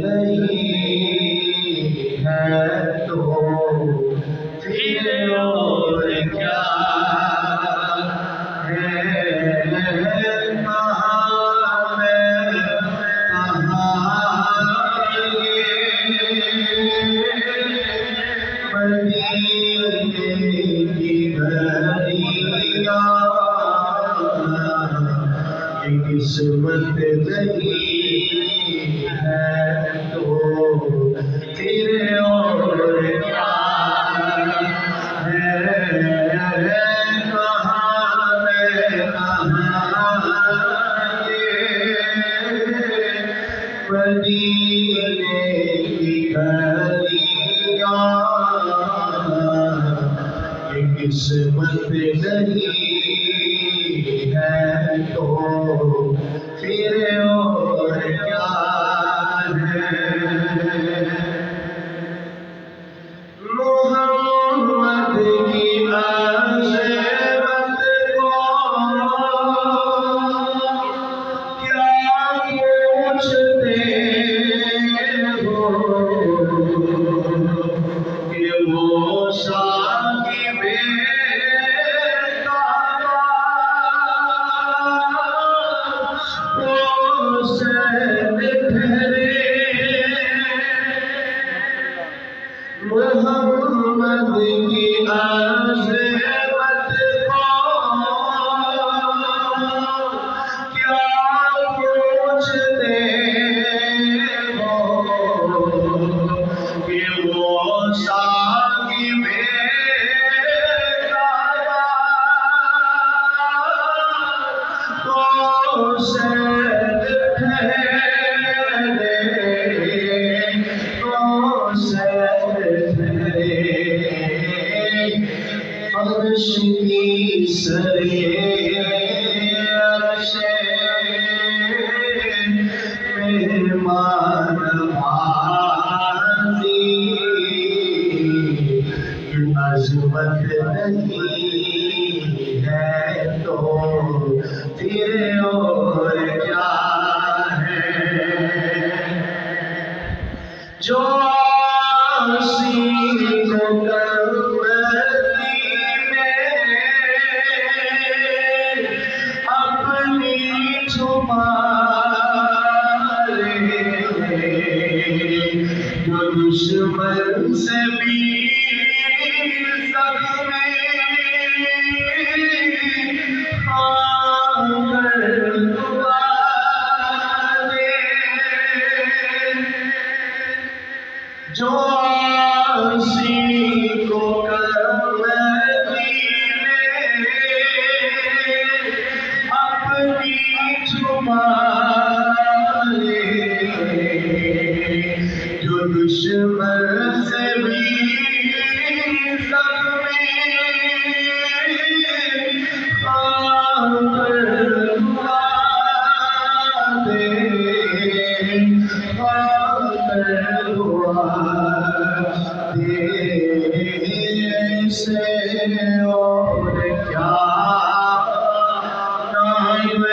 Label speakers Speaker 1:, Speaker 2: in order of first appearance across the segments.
Speaker 1: نہیں ہے تو پھر اور کیا ہے قسمت نہیں ہے تو پھر اور کیا ہے مدینے کی گلیاں یہ قسمت نہیں ہے تو پھر اور کیا ہے محمد کی عظمت کو کیا پوچھتے ہو کہ وہ صاحب محمد کی عظمت کو کیا پوچھتے ہو کہ وہ صاحب عرش کی سرے عرش مہمان بازی عظمت نہیں ہے تو پھر اور کیا ہے جو دشمن سے بھی زخمی آنگر دعا دے جو آسی کو اپنی چھپا جو دشمن سے بھی زخمی آنگر دعا دے آنگر دعا دے سے اور کیا نام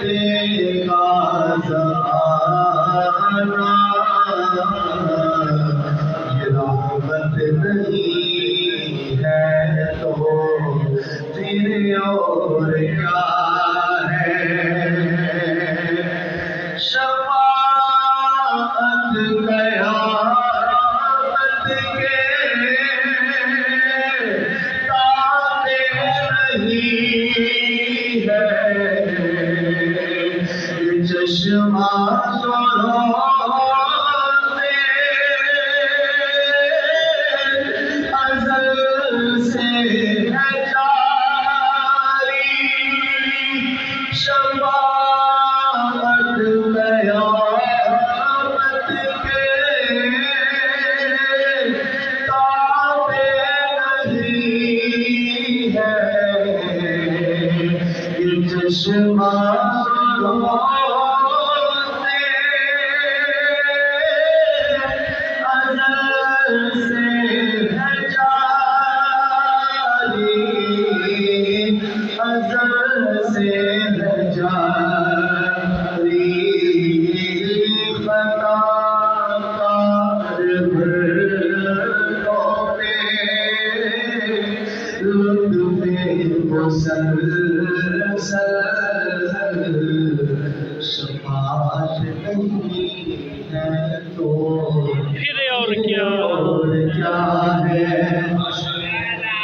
Speaker 1: دیکھا زمانہ یہ رحمت نہیں ہے تو پھر اور کیا ہے شفاعت قیامت کے تابع نہیں ہے یہ چشمہ چشمہ شفاعت نہیں ہے تو
Speaker 2: پھر اور کیا